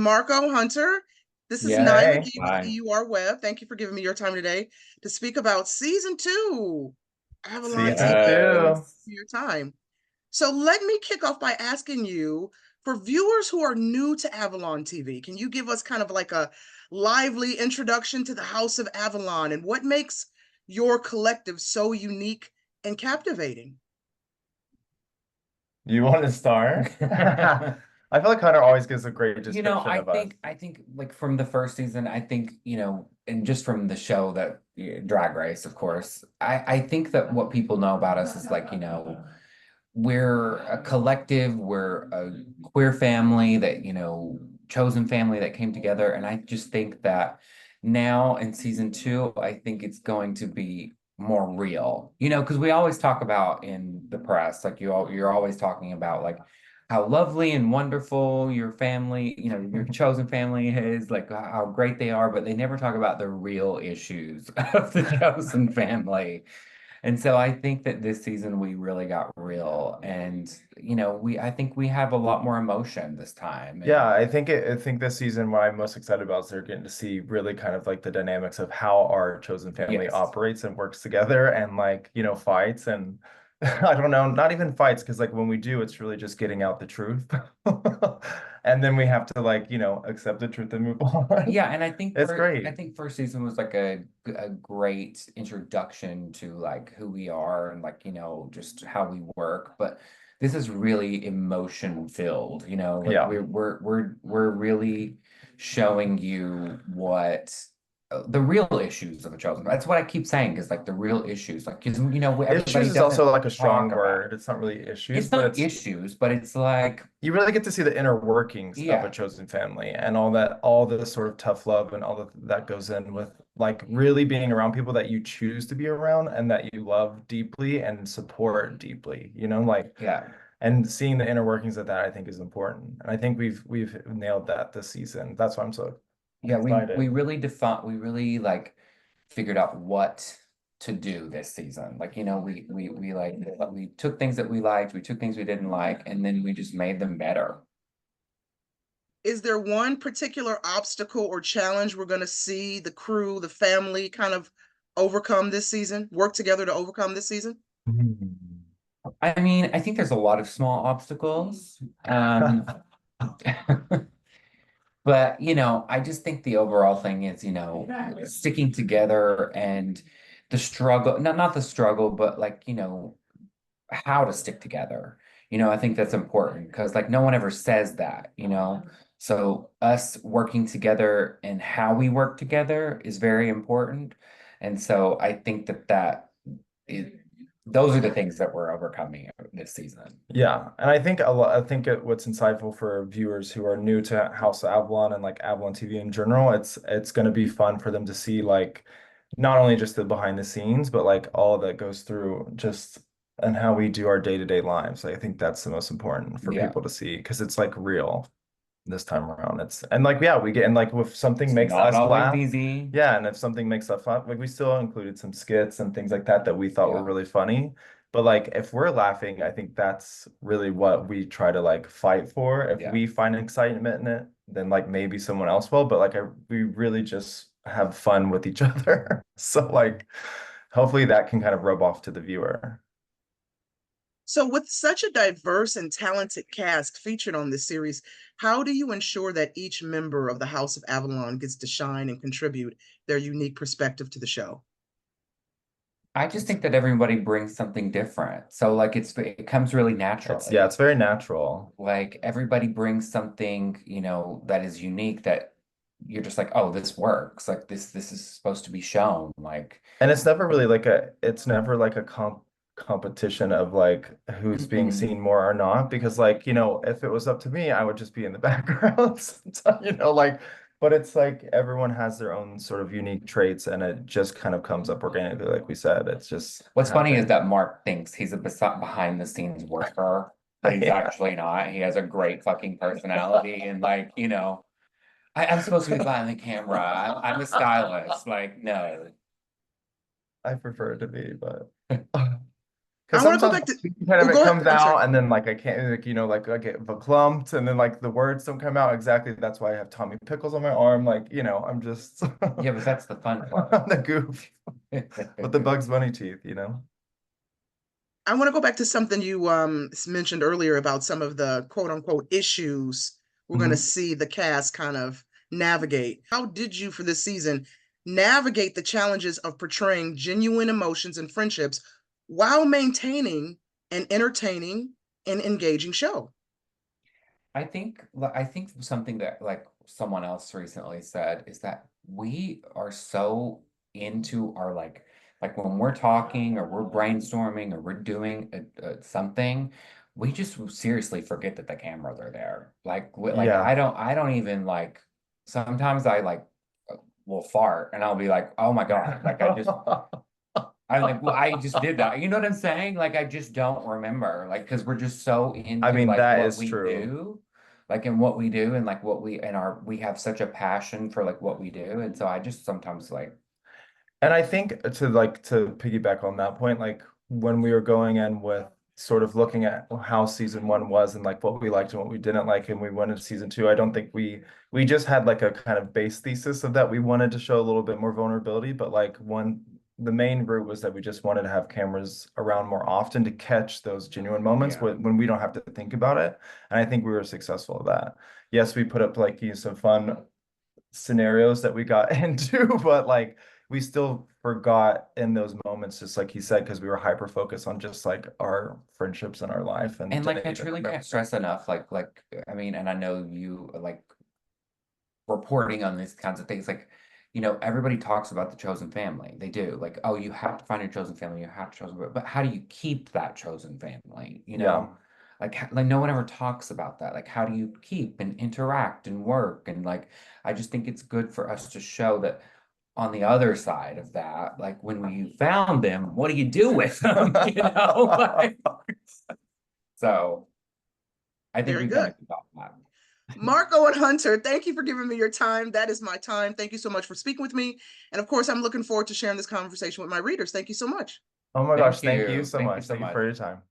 Marko Hunter. This is Yeah, Nyla hey, G with hi. EUR Web. Thank you for giving me your time today to speak about season two, Avalon Season TV. two. For your time. So let me kick off by asking you, for viewers who are new to Avalon TV, can you give us kind of like a lively introduction to the House of Avalon and what makes your collective so unique and captivating? You want to start? I feel like Hunter always gives a great description I of us. think like from the first season, I think, and just from the show that Drag Race, of course, I think that what people know about us is like, we're a collective, we're a queer family that, chosen family that came together. And I just think that now in season two, I think it's going to be more real, because we always talk about in the press, like you're always talking about like how lovely and wonderful your family, your chosen family is, like how great they are, but they never talk about the real issues of the chosen family. And so I think that this season we really got real, and I think we have a lot more emotion this time. Yeah, I think this season what I'm most excited about is they're getting to see really kind of like the dynamics of how our chosen family Yes. operates and works together and like, fights and I don't know, not even fights because like when we do, it's really just getting out the truth. And then we have to like, accept the truth and move on. Yeah, and I think It's I great. think first season was like a great introduction to like who we are and like, just how we work. But this is really emotion filled, like Yeah. we're really showing you what the real issues of the chosen. That's what I keep saying is like the real issues, like because Issues everybody is also doesn't like a talk strong about. word. It's not really issues, It's but not it's issues, but it's like, you really get to see the inner workings of a yeah. chosen family and all that, all the sort of tough love and all that goes in with like really being around people that you choose to be around and that you love deeply and support deeply, like Yeah. and seeing the inner workings of that I think is important. And I think we've nailed that this season. That's why I'm so Yeah, we excited. really we really like figured out what to do this season. Like, we like we took things that we liked, we took things we didn't like, and then we just made them better. Is there one particular obstacle or challenge we're going to see the crew, the family kind of overcome this season, work together to overcome this season? Hmm. I mean, I think there's a lot of small obstacles. But, I just think the overall thing is, sticking together and the struggle, not the struggle, but like, how to stick together. I think that's important because like no one ever says that, So us working together and how we work together is very important. And so I think is, those are the things that we're overcoming this season. Yeah, and I think a lot. I think what's insightful for viewers who are new to House of Avalon and like Avalon TV in general, it's going to be fun for them to see like not only just the behind the scenes, but like all that goes through just and how we do our day-to-day lives. I think that's the most important for Yeah. people to see because it's like real this time around. It's and like yeah, we get and like if something It's makes not us always laugh, easy. yeah, and if something makes us laugh, like we still included some skits and things like that that we thought were Yeah. really funny. But like if we're laughing, I think that's really what we try to like fight for. If Yeah. we find excitement in it, then like maybe someone else will. But like we really just have fun with each other. So like hopefully that can kind of rub off to the viewer. So, with such a diverse and talented cast featured on this series, how do you ensure that each member of the House of Avalon gets to shine and contribute their unique perspective to the show? I just think that everybody brings something different. So like it comes really It's naturally. very natural. Like everybody brings something, that is unique that you're just like, oh, this works. Like this is supposed to be shown. Like, And it's never really like it's never like a competition of like who's being mm-mm. seen more or not. Because like, if it was up to me, I would just be in the background. Like, but it's like everyone has their own sort of unique traits and it just kind of comes up organically, like we said. It's just What's funny is happened. that Mark thinks he's a behind the scenes worker, but he's Yeah. actually not. He has a great fucking personality and like, I'm supposed to be behind the camera. I'm a stylist. Like, no. I prefer it to be, but Because I want to go sometimes back to. kind Oh, of it go ahead. comes I'm sorry. out and then like I can't like like I get verklempt and then like the words don't come out exactly. That's why I have Tommy Pickles on my arm. Like, I'm just Yeah, but that's the fun part. I'm the goof with the Bugs Bunny teeth. I want to go back to something you mentioned earlier about some of the quote unquote issues we're going to Mhm. see the cast kind of navigate. How did you for this season navigate the challenges of portraying genuine emotions and friendships while maintaining an entertaining and engaging show? I think something that like someone else recently said is that we are so into our like when we're talking or we're brainstorming or we're doing something, we just seriously forget that the cameras are there. Like Yeah. I don't even like sometimes I like will fart and I'll be like, oh my God, like I like well, I just did that. You know what I'm saying? Like I just don't remember. Like because we're just so I into mean, like that what is we true. do, like in what we do and like what we and our we have such a passion for like what we do. And so I just sometimes like And I think to piggyback on that point, like when we were going in with sort of looking at how season one was and like what we liked and what we didn't like, and we went into season two, I don't think we just had like a kind of base thesis of that we wanted to show a little bit more vulnerability, but like the main route was that we just wanted to have cameras around more often to catch those genuine moments yeah. when we don't have to think about it. And I think we were successful at that. Yes, we put up like some fun scenarios that we got into, but like we still forgot in those moments, just like he said, because we were hyper focused on just like our friendships and our life and And like didn't I even truly remember. can't stress enough, like I mean, and I know you like reporting on these kinds of things, like everybody talks about the chosen family. They do. Like, oh, you have to find your chosen family, you have to chosen, but how do you keep that chosen family? Yeah. Like no one ever talks about that. Like, how do you keep and interact and work? And like, I just think it's good for us to show that on the other side of that, like when you found them, what do you do with them? Like, so I think Very we've done a good. good job of that. Marko and Hunter, thank you for giving me your time. That is my time. Thank you so much for speaking with me. And of course, I'm looking forward to sharing this conversation with my readers. Thank you so much. Oh my gosh, Thank thank you you. so Thank you much. so Thank you much. for your time.